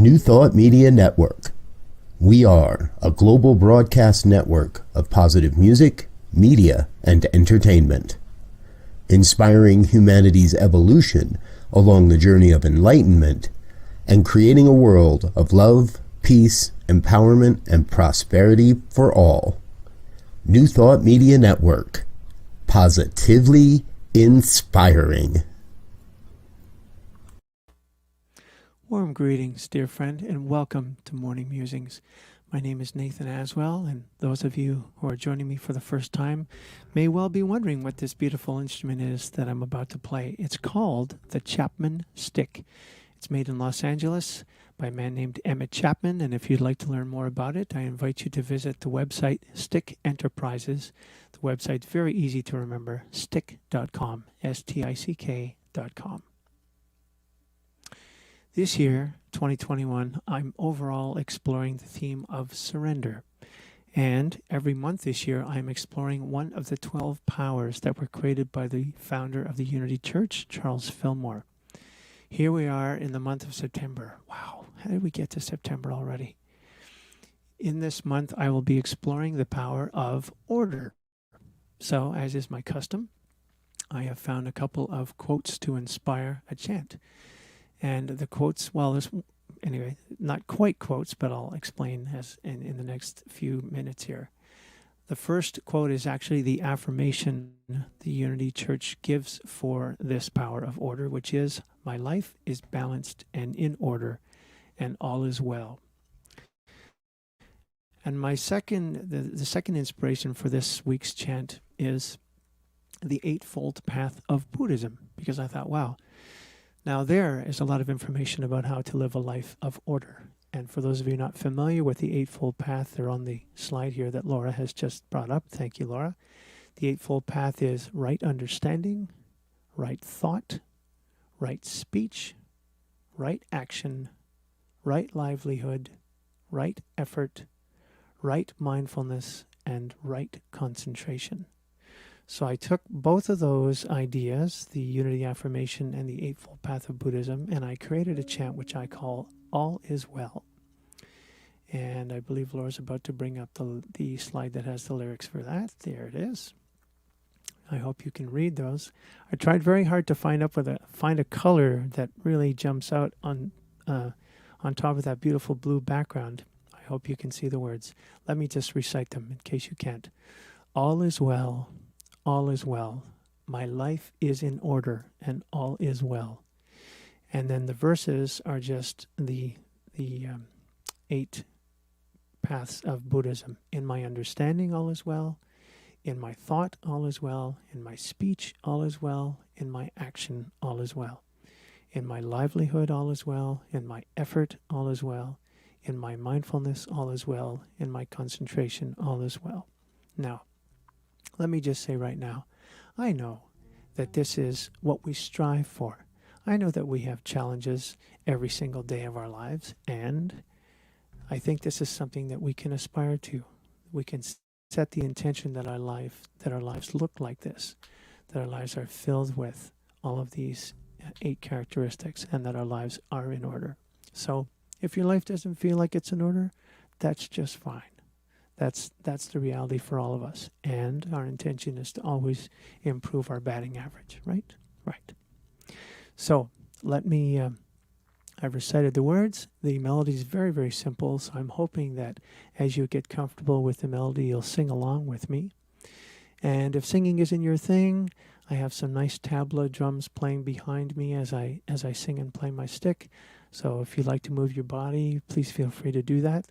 New Thought Media Network. We are a global broadcast network of positive music, media, and entertainment, inspiring humanity's evolution along the journey of enlightenment and creating a world of love, peace, empowerment, and prosperity for all. New Thought Media Network. Positively inspiring. Warm greetings, dear friend, and welcome to Morning Musings. My name is Nathen Aswell, and those of you who are joining me for the first time may well be wondering what this beautiful instrument is that I'm about to play. It's called the Chapman Stick. It's made in Los Angeles by a man named Emmett Chapman, and if you'd like to learn more about it, I invite you to visit the website Stick Enterprises. The website's very easy to remember, stick.com, stick.com. This year, 2021, I'm overall exploring the theme of surrender. And every month this year, I'm exploring one of the 12 powers that were created by the founder of the Unity Church, Charles Fillmore. Here we are in the month of September. Wow, how did we get to September already? In this month, I will be exploring the power of order. So, as is my custom, I have found a couple of quotes to inspire a chant. And the quotes, well, there's, anyway, not quite quotes, but I'll explain as in the next few minutes here. The first quote is actually the affirmation the Unity Church gives for this power of order, which is, "My life is balanced and in order, and all is well." And my the second inspiration for this week's chant is the Eightfold Path of Buddhism, because I thought, wow, now there is a lot of information about how to live a life of order. And for those of you not familiar with the Eightfold Path, they're on the slide here that Laura has just brought up. Thank you, Laura. The Eightfold Path is right understanding, right thought, right speech, right action, right livelihood, right effort, right mindfulness, and right concentration. So I took both of those ideas, the Unity Affirmation and the Eightfold Path of Buddhism, and I created a chant which I call All Is Well. And I believe Laura's about to bring up the slide that has the lyrics for that. There it is. I hope you can read those. I tried very hard to find a color that really jumps out on top of that beautiful blue background. I hope you can see the words. Let me just recite them in case you can't. All is well. All is well. My life is in order, and all is well. And then the verses are just the 8 paths of Buddhism. In my understanding, all is well. In my thought, all is well. In my speech, all is well. In my action, all is well. In my livelihood, all is well. In my effort, all is well. In my mindfulness, all is well. In my concentration, all is well. Now, let me just say right now, I know that this is what we strive for. I know that we have challenges every single day of our lives, and I think this is something that we can aspire to. We can set the intention that our lives look like this, that our lives are filled with all of these 8 characteristics, and that our lives are in order. So if your life doesn't feel like it's in order, that's just fine. That's the reality for all of us. And our intention is to always improve our batting average, right? Right. So let me, I've recited the words. The melody is very, very simple. So I'm hoping that as you get comfortable with the melody, you'll sing along with me. And if singing isn't your thing, I have some nice tabla drums playing behind me as I sing and play my stick. So if you'd like to move your body, please feel free to do that.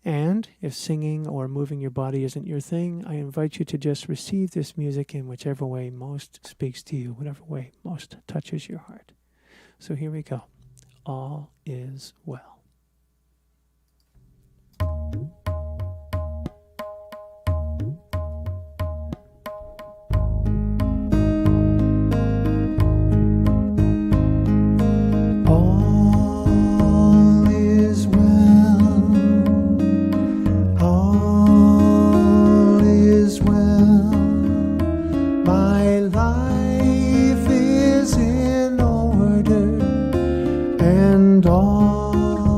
And if singing or moving your body isn't your thing, I invite you to just receive this music in whichever way most speaks to you, whatever way most touches your heart. So here we go. All is well. And all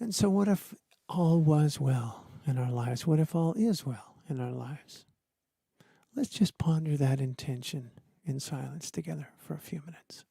And so what if all was well in our lives? What if all is well in our lives? Let's just ponder that intention in silence together for a few minutes.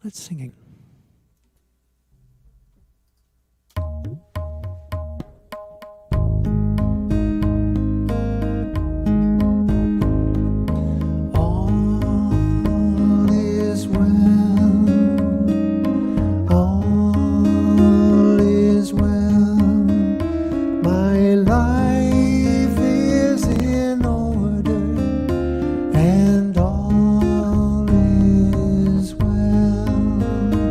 Let's sing again. All is well. All is well. My life is in order, and all is well.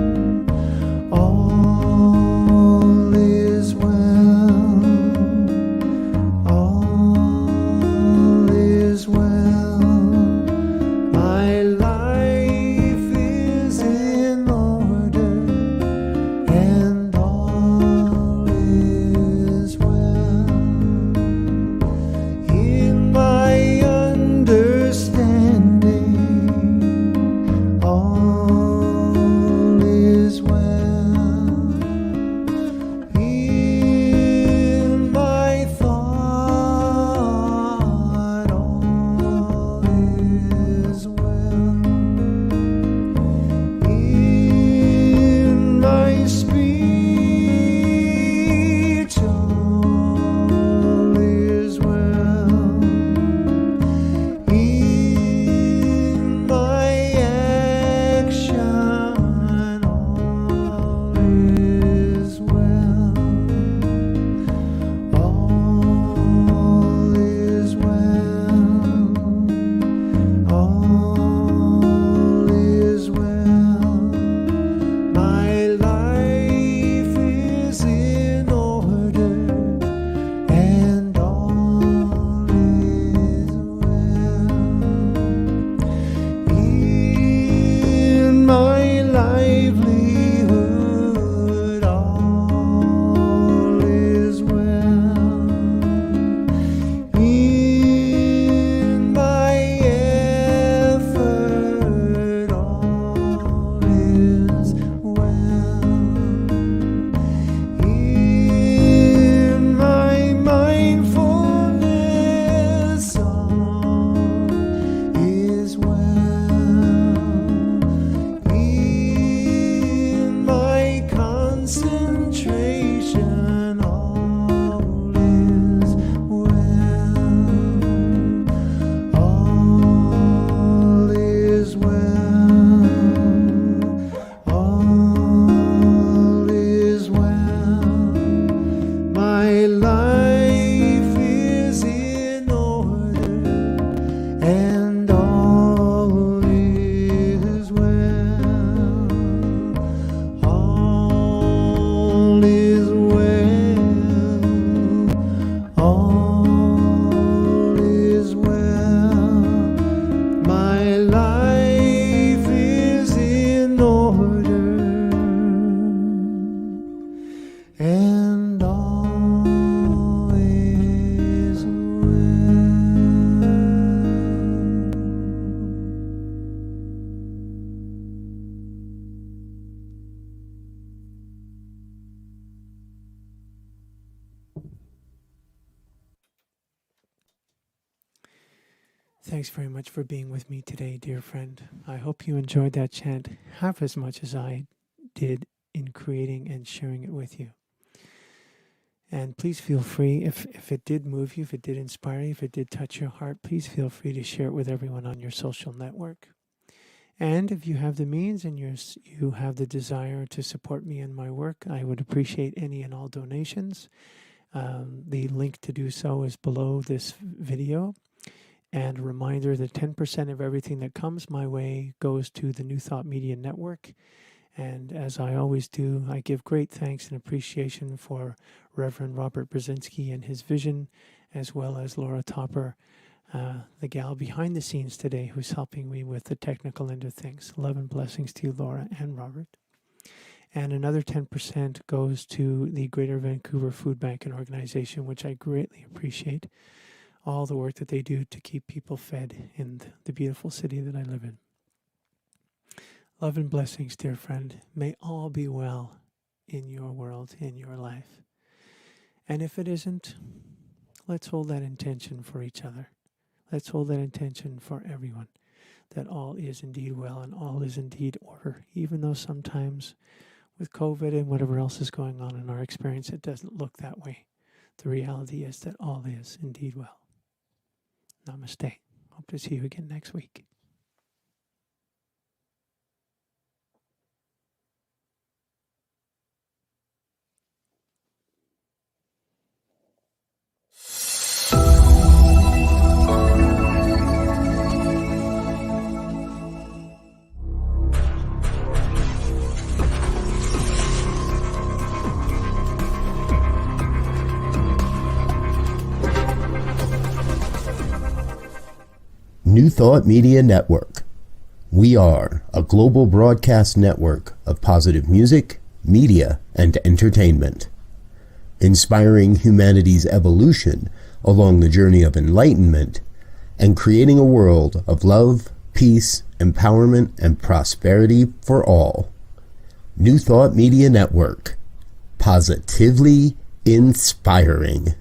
Thanks very much for being with me today, dear friend. I hope you enjoyed that chant half as much as I did in creating and sharing it with you. And please feel free, if it did move you, if it did inspire you, if it did touch your heart, please feel free to share it with everyone on your social network. And if you have the means and you have the desire to support me in my work, I would appreciate any and all donations. The link to do so is below this video. And a reminder that 10% of everything that comes my way goes to the New Thought Media Network. And as I always do, I give great thanks and appreciation for Reverend Robert Brzezinski and his vision, as well as Laura Topper, the gal behind the scenes today who's helping me with the technical end of things. Love and blessings to you, Laura and Robert. And another 10% goes to the Greater Vancouver Food Bank and Organization, which I greatly appreciate. All the work that they do to keep people fed in the beautiful city that I live in. Love and blessings, dear friend. May all be well in your world, in your life. And if it isn't, let's hold that intention for each other. Let's hold that intention for everyone, that all is indeed well and all is indeed order, even though sometimes with COVID and whatever else is going on in our experience, it doesn't look that way. The reality is that all is indeed well. Namaste. Hope to see you again next week. New Thought Media Network. We are a global broadcast network of positive music, media, and entertainment, inspiring humanity's evolution along the journey of enlightenment and creating a world of love, peace, empowerment, and prosperity for all. New Thought Media Network. Positively inspiring.